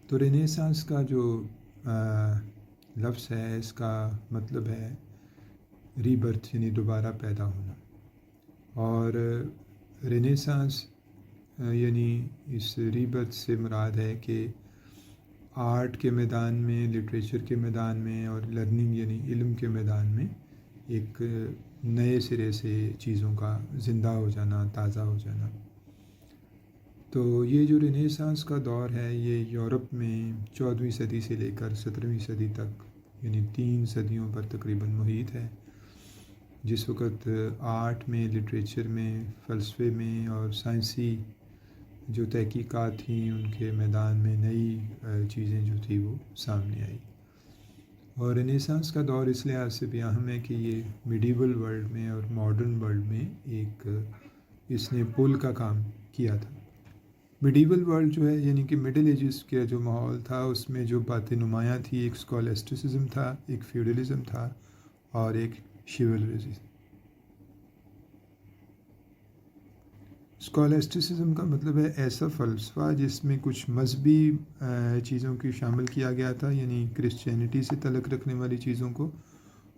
تو رینیسانس کا جو لفظ ہے اس کا مطلب ہے ری برتھ، یعنی دوبارہ پیدا ہونا. اور رینیسانس یعنی اس ری برتھ سے مراد ہے کہ آرٹ کے میدان میں، لٹریچر کے میدان میں اور لرننگ یعنی علم کے میدان میں ایک نئے سرے سے چیزوں کا زندہ ہو جانا، تازہ ہو جانا. تو یہ جو رینیسانس کا دور ہے یہ یورپ میں 14ویں صدی سے لے کر 17ویں صدی تک، یعنی 3 صدیوں پر تقریباً محیط ہے، جس وقت آرٹ میں، لٹریچر میں، فلسفے میں اور سائنسی جو تحقیقات تھیں ان کے میدان میں نئی چیزیں جو تھی وہ سامنے آئی. اور رینیسانس کا دور اس لحاظ سے بھی اہم ہے کہ یہ میڈیول ورلڈ میں اور ماڈرن ورلڈ میں ایک اس نے پل کا کام کیا تھا. میڈیول ورلڈ جو ہے یعنی کہ مڈل ایجز کا جو ماحول تھا اس میں جو باتیں نمایاں تھی، ایک اسکولسٹسزم تھا، ایک فیوڈلزم تھا اور ایک شیولری. اسکولسٹسزم کا مطلب ہے ایسا فلسفہ جس میں کچھ مذہبی چیزوں کی شامل کیا گیا تھا، یعنی کرسچینٹی سے تعلق رکھنے والی چیزوں کو،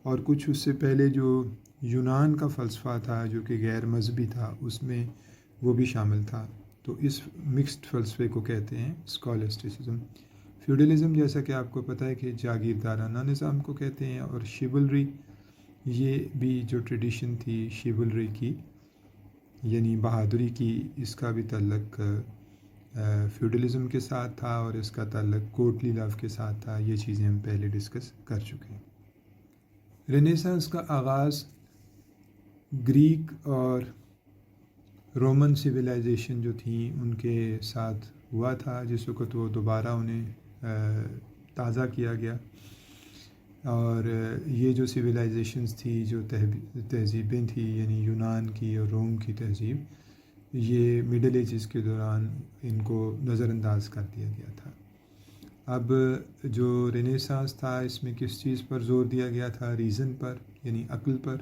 اور کچھ اس سے پہلے جو یونان کا فلسفہ تھا جو کہ غیر مذہبی تھا اس میں وہ بھی شامل تھا. تو اس مکسڈ فلسفے کو کہتے ہیں اسکولسٹسزم. فیوڈلزم جیسا کہ آپ کو پتہ ہے کہ جاگیردارانہ نظام کو کہتے ہیں، اور شیولری یہ بھی جو ٹریڈیشن تھی شیولری کی یعنی بہادری کی، اس کا بھی تعلق فیوڈلزم کے ساتھ تھا اور اس کا تعلق کورٹلی لو کے ساتھ تھا. یہ چیزیں ہم پہلے ڈسکس کر چکے ہیں. رینیسانس کا آغاز گریک اور رومن سویلائزیشن جو تھیں ان کے ساتھ ہوا تھا، جس وقت وہ دوبارہ انہیں تازہ کیا گیا. اور یہ جو سویلائزیشنز تھی، جو تہذیبیں تھیں یعنی یونان کی اور روم کی تہذیب، یہ مڈل ایجز کے دوران ان کو نظر انداز کر دیا گیا تھا. اب جو رینیسانس تھا اس میں کس چیز پر زور دیا گیا تھا؟ ریزن پر، یعنی عقل پر،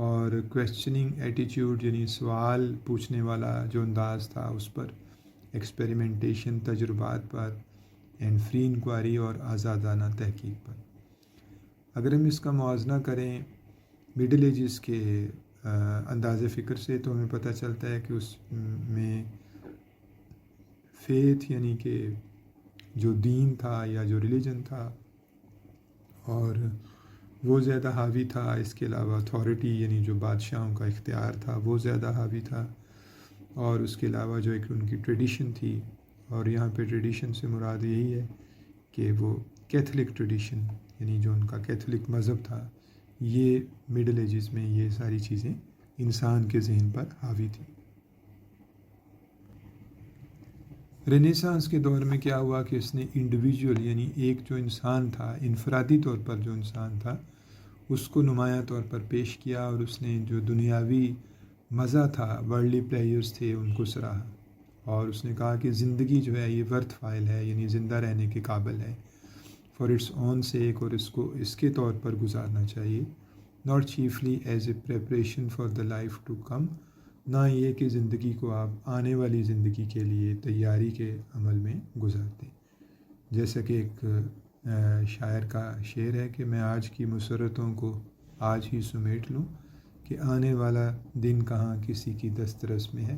اور کویسچننگ ایٹیٹیوڈ یعنی سوال پوچھنے والا جو انداز تھا اس پر، ایکسپیریمنٹیشن تجربات پر، اینڈ فری انکوائری اور آزادانہ تحقیق پر. اگر ہم اس کا موازنہ کریں مڈل ایجز کے انداز فکر سے تو ہمیں پتہ چلتا ہے کہ اس میں فیتھ یعنی کہ جو دین تھا یا جو ریلیجن تھا اور وہ زیادہ حاوی تھا. اس کے علاوہ اتھارٹی یعنی جو بادشاہوں کا اختیار تھا وہ زیادہ حاوی تھا، اور اس کے علاوہ جو ایک ان کی ٹریڈیشن تھی، اور یہاں پہ ٹریڈیشن سے مراد یہی ہے کہ وہ کیتھولک ٹریڈیشن یعنی جو ان کا کیتھولک مذہب تھا، یہ مڈل ایجز میں یہ ساری چیزیں انسان کے ذہن پر حاوی تھیں. رینیسانس کے دور میں کیا ہوا کہ اس نے انڈیویجول یعنی ایک جو انسان تھا، انفرادی طور پر جو انسان تھا اس کو نمایاں طور پر پیش کیا، اور اس نے جو دنیاوی مزہ تھا، ورلڈلی پلیئرز تھے، ان کو سراہا. اور اس نے کہا کہ زندگی جو ہے یہ ورتھ فائل ہے، یعنی زندہ رہنے کے قابل ہے فار اٹس اون سیک، اور اس کو اس کے طور پر گزارنا چاہیے، not chiefly as a preparation for the life to come, نہ یہ کہ زندگی کو آپ آنے والی زندگی کے لیے تیاری کے عمل میں گزارتے. جیسا کہ ایک شاعر کا شعر ہے کہ میں آج کی مسرتوں کو آج ہی سمیٹ لوں، کہ آنے والا دن کہاں کسی کی دسترس میں ہے.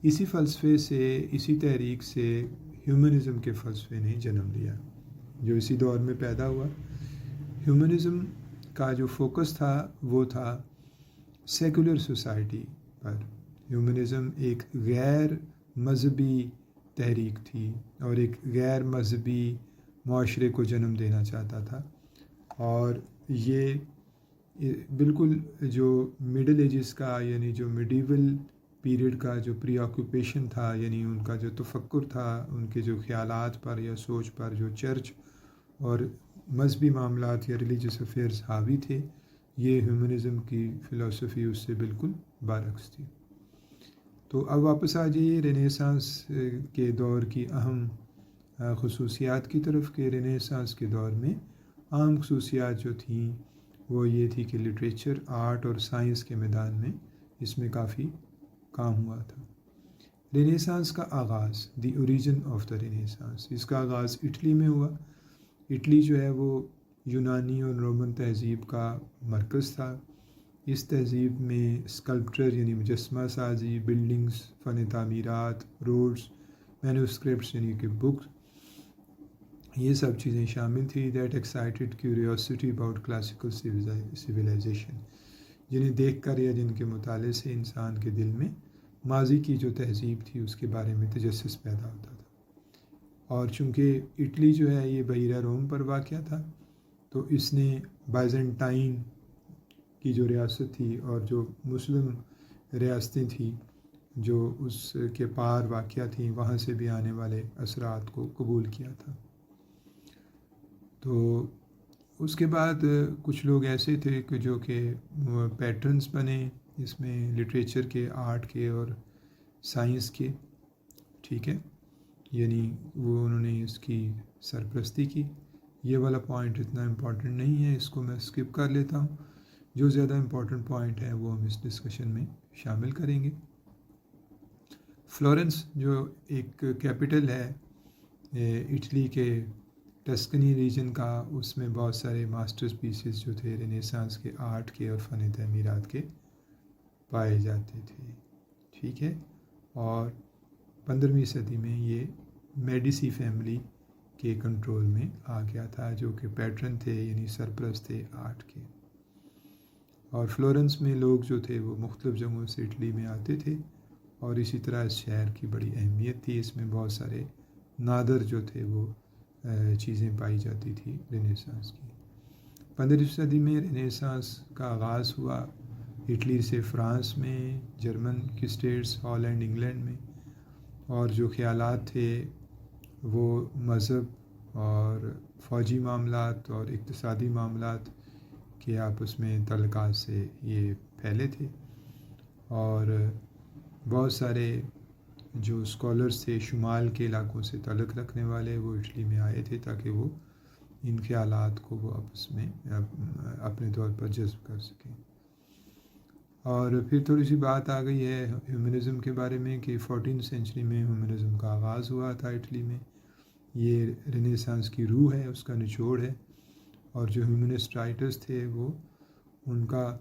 اسی فلسفے سے، اسی تحریک سے ہیومنزم کے فلسفے نے جنم لیا جو اسی دور میں پیدا ہوا. ہیومنزم کا جو فوکس تھا وہ تھا سیکولر سوسائٹی پر. ہیومنزم ایک غیر مذہبی تحریک تھی اور ایک غیر مذہبی معاشرے کو جنم دینا چاہتا تھا، اور یہ بالکل جو مڈل ایجز کا یعنی جو میڈیول پیریڈ کا جو پری آکوپیشن تھا، یعنی ان کا جو تفکر تھا، ان کے جو خیالات پر یا سوچ پر جو چرچ اور مذہبی معاملات یا ریلیجس افیئرز حاوی تھے، یہ ہیومنزم کی فلسفی اس سے بالکل برعکس تھی. تو اب واپس آ جائیے رینیسانس کے دور کی اہم خصوصیات کی طرف. کہ رینیسانس کے دور میں عام خصوصیات جو تھیں وہ یہ تھی کہ لٹریچر، آرٹ اور سائنس کے میدان میں اس میں کافی کام ہوا تھا. رینیسانس کا آغاز، the origin of the renaissance, اس کا آغاز اٹلی میں ہوا۔ اٹلی جو ہے وہ یونانی اور رومن تہذیب کا مرکز تھا۔ اس تہذیب میں اسکلپچر یعنی مجسمہ سازی، بلڈنگز، فن تعمیرات، روڈز، مینوسکرپٹس یعنی کہ بکس، یہ سب چیزیں شامل تھیں۔ That excited curiosity about classical civilization, جنہیں دیکھ کر یا جن کے مطالعے سے انسان کے دل میں ماضی کی جو تہذیب تھی اس کے بارے میں تجسس پیدا ہوتا تھا۔ اور چونکہ اٹلی جو ہے یہ بحیرہ روم پر واقع تھا، تو اس نے بائزنٹائن کی جو ریاست تھی اور جو مسلم ریاستیں تھیں جو اس کے پار واقع تھیں، وہاں سے بھی آنے والے اثرات کو قبول کیا تھا۔ تو اس کے بعد کچھ لوگ ایسے تھے کہ جو کہ پیٹرنز بنے اس میں لٹریچر کے، آرٹ کے اور سائنس کے، ٹھیک ہے، یعنی وہ انہوں نے اس کی سرپرستی کی۔ یہ والا پوائنٹ اتنا امپورٹنٹ نہیں ہے، اس کو میں اسکپ کر لیتا ہوں۔ جو زیادہ امپورٹنٹ پوائنٹ ہے وہ ہم اس ڈسکشن میں شامل کریں گے۔ فلورنس جو ایک کیپٹل ہے اٹلی کے ٹسکنی ریجن کا، اس میں بہت سارے ماسٹر پیسز جو تھے رینیسانس کے، آرٹ کے اور فن تعمیرات کے پائے جاتے تھے، ٹھیک ہے۔ اور 15ویں صدی میں یہ میڈیسی فیملی کے کنٹرول میں آ گیا تھا، جو کہ پیٹرن تھے یعنی سرپرست تھے آرٹ کے۔ اور فلورنس میں لوگ جو تھے وہ مختلف جگہوں سے اٹلی میں آتے تھے، اور اسی طرح اس شہر کی بڑی اہمیت تھی۔ اس میں بہت سارے نادر جو تھے وہ چیزیں پائی جاتی تھی رینیسانس کی۔ 15ویں صدی میں رینیسانس کا آغاز ہوا اٹلی سے فرانس میں، جرمن کی اسٹیٹس، ہالینڈ، انگلینڈ میں، اور جو خیالات تھے وہ مذہب اور فوجی معاملات اور اقتصادی معاملات کے آپس میں تعلقات سے یہ پھیلے تھے۔ اور بہت سارے جو اسکالرس تھے شمال کے علاقوں سے تعلق رکھنے والے، وہ اٹلی میں آئے تھے تاکہ وہ ان خیالات کو وہ آپس میں اپنے طور پر جذب کر سکیں۔ اور پھر تھوڑی سی بات آ گئی ہے ہیومنزم کے بارے میں کہ 14 سینچری میں ہیومنزم کا آغاز ہوا تھا اٹلی میں۔ یہ رینیسانس کی روح ہے، اس کا نچوڑ ہے۔ اور جو ہیومنسٹ رائٹرز تھے وہ ان کا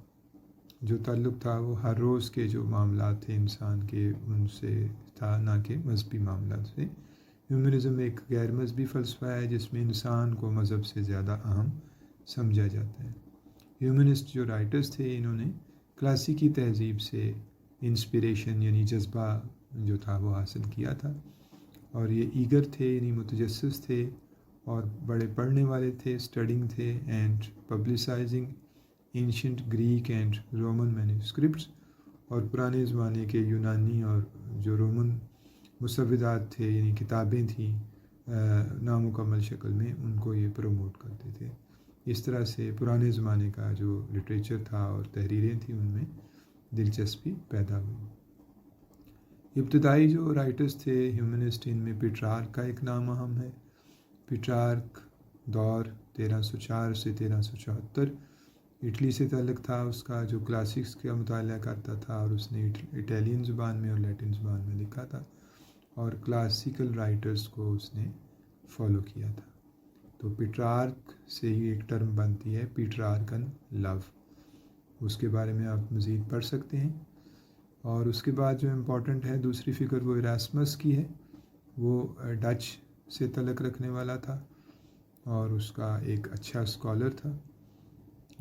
جو تعلق تھا وہ ہر روز کے جو معاملات تھے انسان کے، ان سے تھا، نہ کہ مذہبی معاملات سے۔ ہیومنزم ایک غیر مذہبی فلسفہ ہے جس میں انسان کو مذہب سے زیادہ اہم سمجھا جاتا ہے۔ ہیومنسٹ جو رائٹرز تھے انہوں نے کلاسیکی تہذیب سے انسپریشن یعنی جذبہ جو تھا وہ حاصل کیا تھا، اور یہ ایگر تھے یعنی متجسس تھے، اور بڑے پڑھنے والے تھے، اسٹڈنگ تھے and publicising ancient Greek and Roman manuscripts, اور پرانے زمانے کے یونانی اور جو رومن مسودات تھے یعنی کتابیں تھیں نامکمل شکل میں، ان کو یہ پروموٹ کرتے تھے۔ اس طرح سے پرانے زمانے کا جو لٹریچر تھا اور تحریریں تھیں ان میں دلچسپی پیدا ہوئی۔ ابتدائی جو رائٹرز تھے ہیومنسٹ، ان میں پیٹرارک کا ایک نام اہم ہے۔ پیٹرارک دور 1304 سے 1374 اٹلی سے تعلق تھا اس کا، جو کلاسکس کا مطالعہ کرتا تھا، اور اس نے اٹیلین زبان میں اور لیٹن زبان میں لکھا تھا، اور کلاسیکل رائٹرز کو اس نے فالو کیا تھا۔ تو پیٹرارک سے ہی ایک ٹرم بنتی ہے پیٹرارکن لو، اس کے بارے میں آپ مزید پڑھ سکتے ہیں۔ اور اس کے بعد جو امپورٹنٹ ہے دوسری فگر وہ ایراسمس کی ہے، وہ ڈچ سے تعلق رکھنے والا تھا اور اس کا ایک اچھا اسکالر تھا۔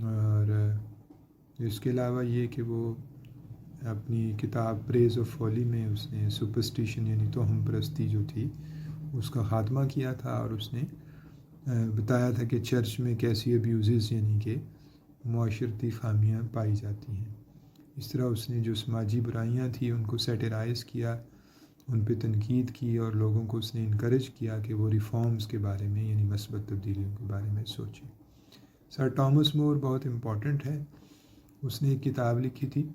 اور اس کے علاوہ یہ کہ وہ اپنی کتاب پریز آف فولی میں اس نے سپرسٹیشن یعنی توہم پرستی جو تھی اس کا خاتمہ کیا تھا، اور اس نے بتایا تھا کہ چرچ میں کیسی ابیوزز یعنی کہ معاشرتی خامیاں پائی جاتی ہیں۔ اس طرح اس نے جو سماجی برائیاں تھیں ان کو سیٹرائز کیا، ان پہ تنقید کی، اور لوگوں کو اس نے انکریج کیا کہ وہ ریفارمز کے بارے میں یعنی مثبت تبدیلیوں کے بارے میں سوچیں۔ سر تھامس مور بہت امپورٹنٹ ہے، اس نے ایک کتاب لکھی تھی،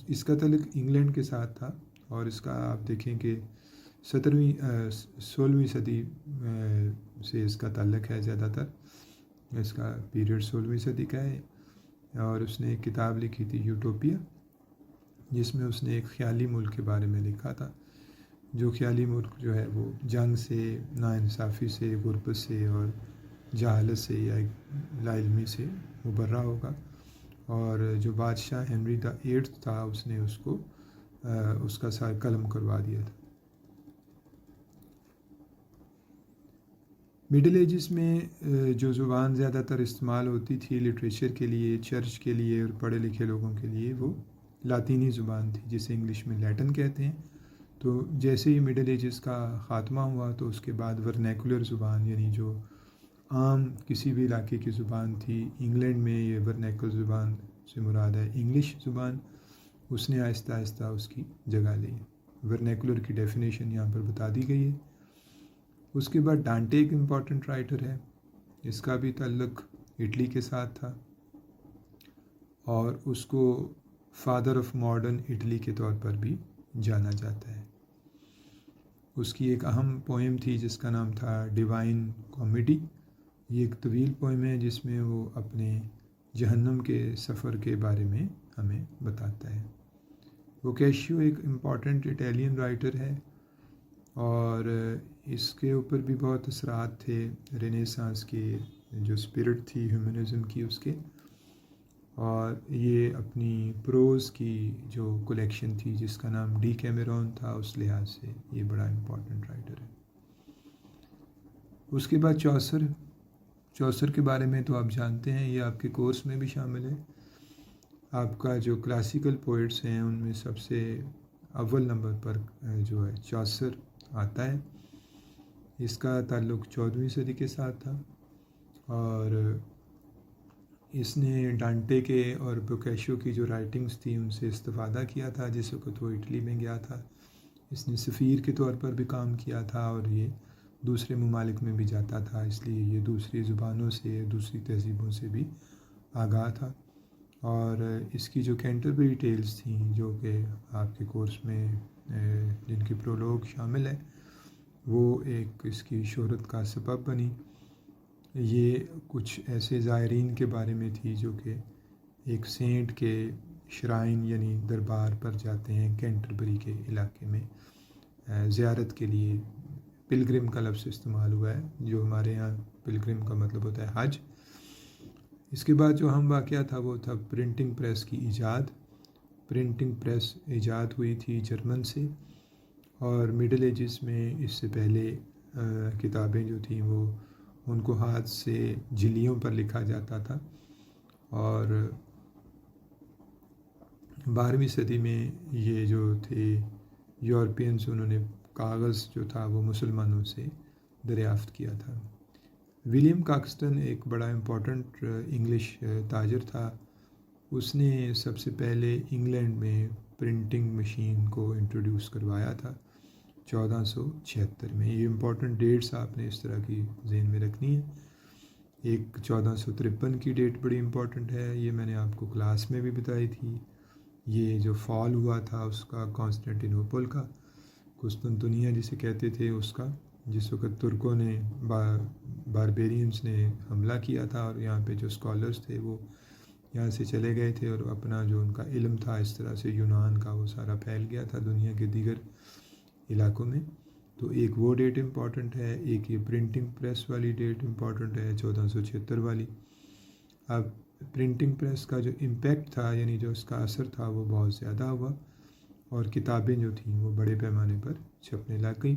اس کا تعلق انگلینڈ کے ساتھ تھا، اور اس کا آپ دیکھیں کہ 16ویں صدی سے اس کا تعلق ہے، زیادہ تر اس کا پیریڈ 16ویں صدی کا ہے۔ اور اس نے ایک کتاب لکھی تھی یوٹوپیا، جس میں اس نے ایک خیالی ملک کے بارے میں لکھا تھا۔ جو خیالی ملک جو ہے وہ جنگ سے، ناانصافی سے، غربت سے اور جہالت سے یا لا علمی سے مبرہ ہوگا، اور جو بادشاہ ہنری دا ایٹھ تھا اس نے اس کا سر قلم کروا دیا تھا۔ مڈل ایجز میں جو زبان زیادہ تر استعمال ہوتی تھی لٹریچر کے لیے، چرچ کے لیے اور پڑھے لکھے لوگوں کے لیے، وہ لاطینی زبان تھی جسے انگلش میں لیٹن کہتے ہیں۔ تو جیسے ہی مڈل ایجز کا خاتمہ ہوا تو اس کے بعد ورنیکولر زبان، یعنی جو عام کسی بھی علاقے کی زبان تھی، انگلینڈ میں یہ ورنیکل زبان سے مراد ہے انگلش زبان، اس نے آہستہ آہستہ اس کی جگہ لی۔ ورنیکولر کی ڈیفینیشن یہاں پر بتا دی گئی ہے۔ اس کے بعد ڈانٹے ایک امپورٹنٹ رائٹر ہے، اس کا بھی تعلق اٹلی کے ساتھ تھا، اور اس کو فادر آف ماڈرن اٹلی کے طور پر بھی جانا جاتا ہے۔ اس کی ایک اہم پوئم تھی جس کا نام تھا ڈیوائن کامیڈی۔ یہ ایک طویل پوئم ہے جس میں وہ اپنے جہنم کے سفر کے بارے میں ہمیں بتاتا ہے۔ بوکیشیو ایک امپورٹنٹ اٹیلین رائٹر ہے، اور اس کے اوپر بھی بہت اثرات تھے رینیسانس کے، جو اسپرٹ تھی ہیومنزم کی اس کے، اور یہ اپنی پروز کی جو کلیکشن تھی جس کا نام ڈی کیمیرون تھا، اس لحاظ سے یہ بڑا امپورٹنٹ رائٹر ہے۔ اس کے بعد چوسر کے بارے میں تو آپ جانتے ہیں، یہ آپ کے کورس میں بھی شامل ہے۔ آپ کا جو کلاسیکل پوئٹس ہیں ان میں سب سے اول نمبر پر جو ہے چوسر آتا ہے۔ اس کا تعلق 14ویں صدی کے ساتھ تھا، اور اس نے ڈانٹے کے اور بوکیشو کی جو رائٹنگز تھی ان سے استفادہ کیا تھا جس وقت وہ اٹلی میں گیا تھا۔ اس نے سفیر کے طور پر بھی کام کیا تھا، اور یہ دوسرے ممالک میں بھی جاتا تھا، اس لیے یہ دوسری زبانوں سے، دوسری تہذیبوں سے بھی آگاہ تھا۔ اور اس کی جو کینٹربری ٹیلز تھیں جو کہ آپ کے کورس میں جن کی پرولوگ شامل ہے، وہ ایک اس کی شہرت کا سبب بنی۔ یہ کچھ ایسے زائرین کے بارے میں تھی جو کہ ایک سینٹ کے شرائن یعنی دربار پر جاتے ہیں کینٹربری کے علاقے میں زیارت کے لیے۔ پلگرم کا لفظ استعمال ہوا ہے، جو ہمارے یہاں پلگرم کا مطلب ہوتا ہے حج۔ اس کے بعد جو اہم واقعہ تھا وہ تھا پرنٹنگ پریس کی ایجاد۔ پرنٹنگ پریس ایجاد ہوئی تھی جرمن سے، اور مڈل ایجز میں اس سے پہلے کتابیں جو تھیں وہ ان کو ہاتھ سے جھلیوں پر لکھا جاتا تھا، اور 12ویں صدی میں یہ جو تھے یورپینز، انہوں نے کاغذ جو تھا وہ مسلمانوں سے دریافت کیا تھا۔ ولیم کاکسٹن ایک بڑا امپورٹنٹ انگلش تاجر تھا، اس نے سب سے پہلے انگلینڈ میں پرنٹنگ مشین کو انٹروڈیوس کروایا تھا 1476 میں۔ یہ امپورٹنٹ ڈیٹس آپ نے اس طرح کی ذہن میں رکھنی ہے۔ ایک 1453 کی ڈیٹ بڑی امپورٹنٹ ہے، یہ میں نے آپ کو کلاس میں بھی بتائی تھی۔ یہ جو فال ہوا تھا اس کا کانسٹینٹینوپل کا، قسطنطنیہ جسے کہتے تھے اس کا، جس وقت ترکوں نے باربیرینز نے حملہ کیا تھا، اور یہاں پہ جو اسکالرز تھے وہ یہاں سے چلے گئے تھے، اور اپنا جو ان کا علم تھا اس طرح سے یونان کا وہ سارا پھیل گیا تھا دنیا کے دیگر علاقوں میں۔ تو ایک وہ ڈیٹ امپورٹنٹ ہے، ایک یہ پرنٹنگ پریس والی ڈیٹ امپورٹنٹ ہے 1476 والی۔ اب پرنٹنگ پریس کا جو امپیکٹ تھا، یعنی جو اس کا اثر تھا، وہ بہت زیادہ ہوا، اور کتابیں جو تھیں وہ بڑے پیمانے پر چھپنے لگ گئیں۔